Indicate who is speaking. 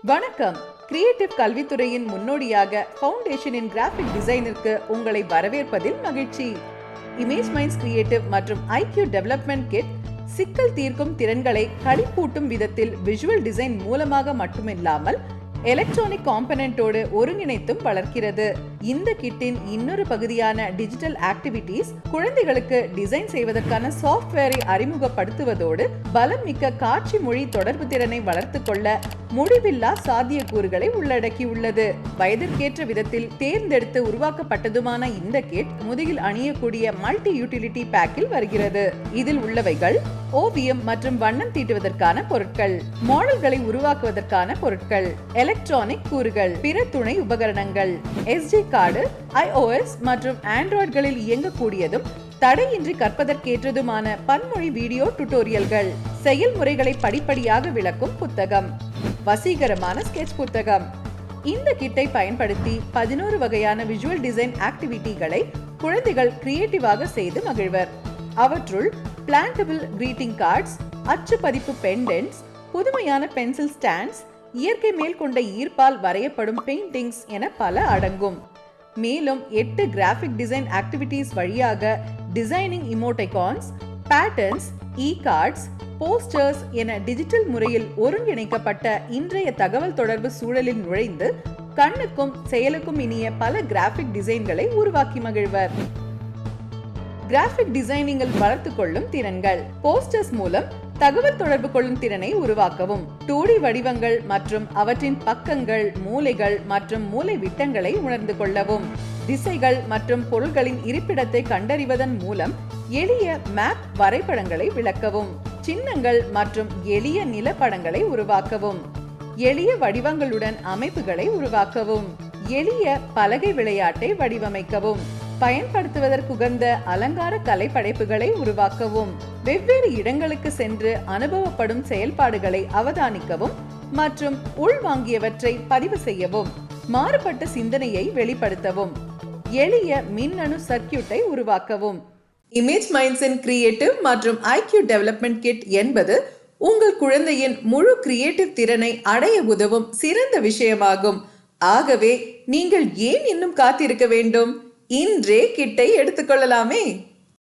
Speaker 1: வணக்கம். கிரியேட்டிவ் கல்வித்துறையின் முன்னோடியாக ஃபவுண்டேஷனின் கிராஃபிக் டிசைனிற்கு உங்களை வரவேற்பதில் மகிழ்ச்சி. இமேஜ்மைண்ட்ஸ் கிரியேட்டிவ் மற்றும் ஐக்யூ டெவலப்மெண்ட் கிட் சிக்கல் தீர்க்கும் திறன்களை களிப்பூட்டும் விதத்தில் விஷுவல் டிசைன் மூலமாக மட்டுமில்லாமல் எலக்ட்ரானிக் காம்பனன்ட்டோடு ஒருங்கிணைத்தும் வளர்க்கிறது. இந்த கிட்டின் இன்னொரு பகுதியான டிஜிட்டல் ஆக்டிவிட்டீஸ் குழந்தைகளுக்கு டிசைன் செய்வதற்கான சாஃப்ட்வேரை அறிமுகப்படுத்துவதோடு பலம் மிக்க காட்சி மொழி தொடர்பு திறனை வளர்த்து கொள்ள முடிவில்லா சாத்தியக்கூறுகளை உள்ளடக்கியுள்ளது. வயதிற்கேற்ற விதத்தில் தேர்ந்தெடுத்து உருவாக்கப்பட்டதுமான இந்த கிட் முதுகில் அணியக்கூடிய மல்டி யூட்டிலிட்டி பேக்கில் வருகிறது. இதில் உள்ளவைகள் ஓவியம் மற்றும் வண்ணம் தீட்டுவதற்கான பொருட்கள், மாடல்களை உருவாக்குவதற்கான பொருட்கள், எலக்ட்ரானிக் கூறுகள், பிற துணை உபகரணங்கள், SD கார்டு, iOS மற்றும் ஆண்ட்ராய்டுகளில் இயங்கக்கூடியதும் தடையின்றி கற்பதற்கேற்றதுமான பன்மொழி வீடியோ டுட்டோரியல்கள், செயல்முறைகளை படிப்படியாக விளக்கும் புத்தகம், வசீகரமான ஸ்கெட்ச் புத்தகம். இந்த கிட்டை பயன்படுத்தி 11 வகையான விஷுவல் டிசைன் ஆக்டிவிட்டிகளை குழந்தைகள் கிரியேட்டிவாக செய்து மகிழ்வர். அவற்றுள் plantable greeting cards, அச்சு பதிப்பு pendants, புதுமையான பென்சில் ஸ்டாண்ட்ஸ், இயற்கை மேல் கொண்ட ஈர்ப்பால் வரையப்படும் பெயிண்டிங்ஸ் என பல அடங்கும். மேலும் 8 கிராஃபிக் டிசைன் ஆக்டிவிட்டீஸ் வழியாக designing emoticons, patterns, e-cards, posters என டிஜிட்டல் முறையில் ஒருங்கிணைக்கப்பட்ட இன்றைய தகவல் தொடர்பு சூழலில் நுழைந்து கண்ணுக்கும் செயலுக்கும் இனிய பல கிராஃபிக் டிசைன்களை உருவாக்கி மகிழ்வர். கிராஃபிக் டிசைனிங்கில் வளர்த்து கொள்ளும் திறன்கள். போஸ்டர்ஸ் மூலம் தகவல் தொடர்பு கொள்ளும் திறனை உருவாக்கவும், 2D வடிவங்கள் மற்றும் அவற்றின் பக்கங்கள், மூலைகள் மற்றும் மூலை விட்டங்களை உணர்ந்து கொள்ளவும், திசைகள் மற்றும் பொருள்களின் இருப்பிடத்தை கண்டறிவதன் மூலம் எளிய மேப் வரைபடங்களை விளக்கவும், சின்னங்கள் மற்றும் எளிய நிலப்படங்களை உருவாக்கவும், எளிய வடிவங்களுடன் அமைப்புகளை உருவாக்கவும், எளிய பலகை விளையாட்டை வடிவமைக்கவும், பயன்படுத்துவதற்குகந்த அலங்கார கலை படைப்புகளை உருவாக்கவும், வெவ்வேறு இடங்களுக்கு சென்று அனுபவப்படும் செயல்பாடுகளை அவதானிக்கவும் மற்றும் உள்வாங்கியவற்றை பதிவு செய்யவும், மாறுபட்ட சிந்தனையை வெளிப்படுத்தவும், எளிய மின்னணு சர்க்கியூட்டை உருவாக்கவும். இமேஜ்மைண்ட்ஸின் கிரியேட்டிவ் மற்றும் ஐக்யூ டெவலப்மெண்ட் கிட் என்பது உங்கள் குழந்தையின் முழு கிரியேட்டிவ் திறனை அடைய உதவும் சிறந்த விஷயமாகும். ஆகவே நீங்கள் ஏன் இன்னும் காத்திருக்க வேண்டும்? இன்றே கிட்டை எடுத்துக்கொள்ளலாமே.